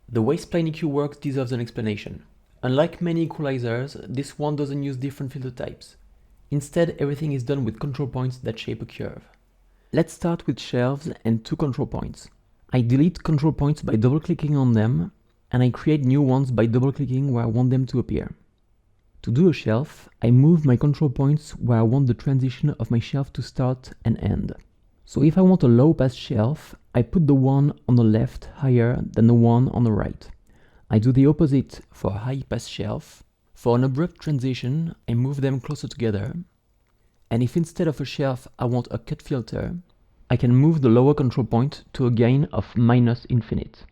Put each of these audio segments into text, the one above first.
The way SplineEQ works deserves an explanation. Unlike many equalizers, this one doesn't use different filter types. Instead, everything is done with control points that shape a curve. Let's start with shelves and two control points. I delete control points by double-clicking on them, and I create new ones by double-clicking where I want them to appear. To do a shelf, I move my control points where I want the transition of my shelf to start and end. So if I want a low-pass shelf, I put the one on the left higher than the one on the right. I do the opposite for a high-pass shelf. For an abrupt transition, I move them closer together. And if instead of a shelf I want a cut filter, I can move the lower control point to a gain of minus infinite.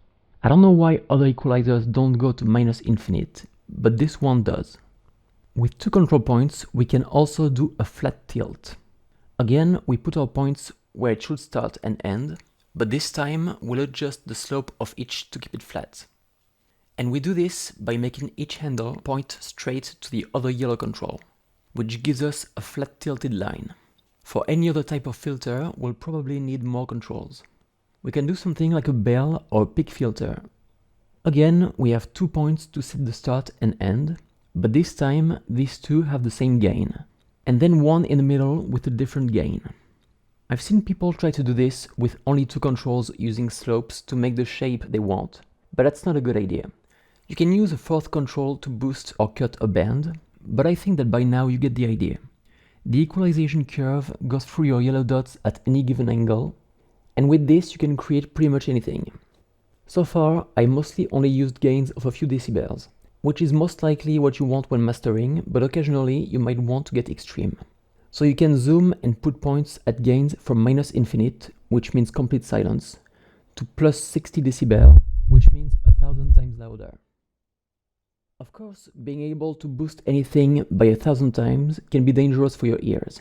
I don't know why other equalizers don't go to minus infinite, but this one does. With two control points, we can also do a flat tilt. Again, we put our points where it should start and end, but this time we'll adjust the slope of each to keep it flat. And we do this by making each handle point straight to the other yellow control, which gives us a flat tilted line. For any other type of filter, we'll probably need more controls. We can do something like a bell or a peak filter. Again, we have 2 points to set the start and end, but this time these two have the same gain, and then one in the middle with a different gain. I've seen people try to do this with only 2 controls using slopes to make the shape they want, but that's not a good idea. You can use a 4th control to boost or cut a band, but I think that by now you get the idea. The equalization curve goes through your yellow dots at any given angle, and with this you can create pretty much anything. So far, I mostly only used gains of a few decibels, which is most likely what you want when mastering, but occasionally you might want to get extreme. So you can zoom and put points at gains from minus infinite, which means complete silence, to plus 60 decibel, which means 1,000 times louder. Of course, being able to boost anything by 1,000 times can be dangerous for your ears.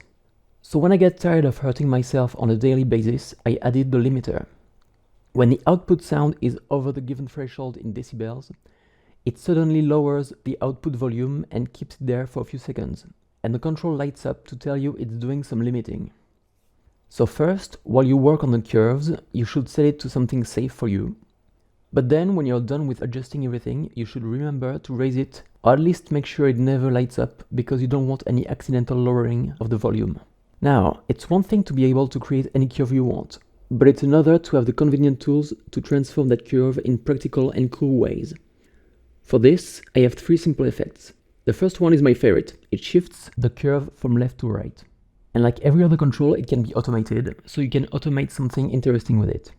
So when I get tired of hurting myself on a daily basis, I added the limiter. When the output sound is over the given threshold in decibels, it suddenly lowers the output volume and keeps it there for a few seconds, and the control lights up to tell you it's doing some limiting. So first, while you work on the curves, you should set it to something safe for you. But then, when you're done with adjusting everything, you should remember to raise it, or at least make sure it never lights up, because you don't want any accidental lowering of the volume. Now, it's one thing to be able to create any curve you want, but it's another to have the convenient tools to transform that curve in practical and cool ways. For this, I have 3 simple effects. The first one is my favorite. It shifts the curve from left to right. And like every other control, it can be automated, so you can automate something interesting with it.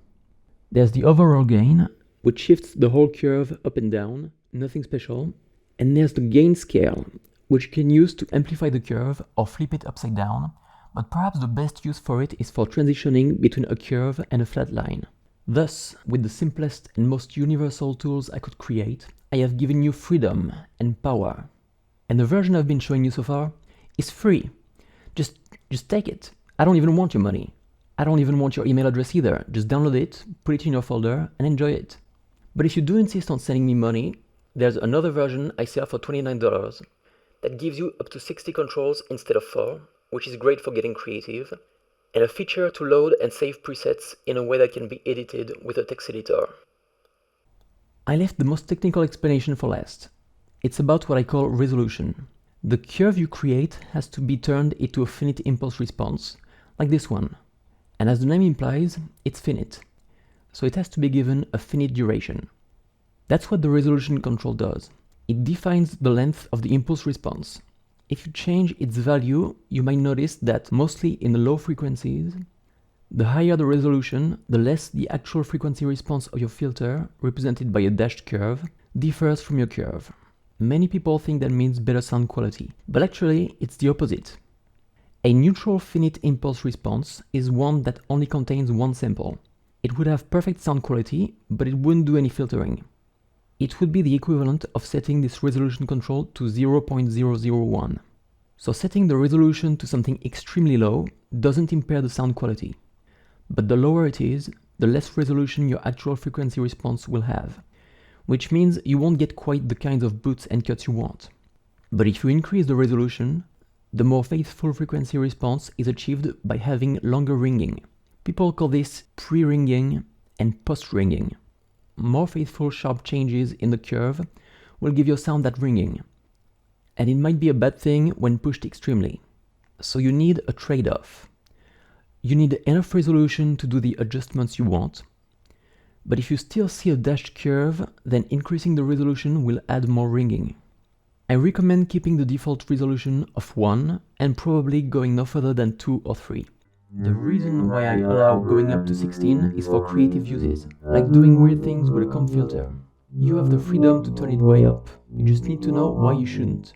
There's the overall gain, which shifts the whole curve up and down, nothing special. And there's the gain scale, which you can use to amplify the curve or flip it upside down, but perhaps the best use for it is for transitioning between a curve and a flat line. Thus, with the simplest and most universal tools I could create, I have given you freedom and power. And the version I've been showing you so far is free. Just take it. I don't even want your money. I don't even want your email address either. Just download it, put it in your folder, and enjoy it. But if you do insist on sending me money, there's another version I sell for $29 that gives you up to 60 controls instead of 4, which is great for getting creative, and a feature to load and save presets in a way that can be edited with a text editor. I left the most technical explanation for last. It's about what I call resolution. The curve you create has to be turned into a finite impulse response, like this one. And as the name implies, it's finite. So it has to be given a finite duration. That's what the resolution control does. It defines the length of the impulse response. If you change its value, you might notice that mostly in the low frequencies, the higher the resolution, the less the actual frequency response of your filter, represented by a dashed curve, differs from your curve. Many people think that means better sound quality, but actually it's the opposite. A neutral finite impulse response is one that only contains one sample. It would have perfect sound quality, but it wouldn't do any filtering. It would be the equivalent of setting this resolution control to 0.001. So setting the resolution to something extremely low doesn't impair the sound quality. But the lower it is, the less resolution your actual frequency response will have, which means you won't get quite the kinds of boots and cuts you want. But if you increase the resolution, the more faithful frequency response is achieved by having longer ringing. People call this pre-ringing and post-ringing. more faithful sharp changes in the curve will give your sound that ringing. And it might be a bad thing when pushed extremely. So you need a trade-off. You need enough resolution to do the adjustments you want, but if you still see a dashed curve, then increasing the resolution will add more ringing. I recommend keeping the default resolution of 1 and probably going no further than 2 or 3. The reason why I allow going up to 16 is for creative uses, like doing weird things with a comp filter. You have the freedom to turn it way up, you just need to know why you shouldn't.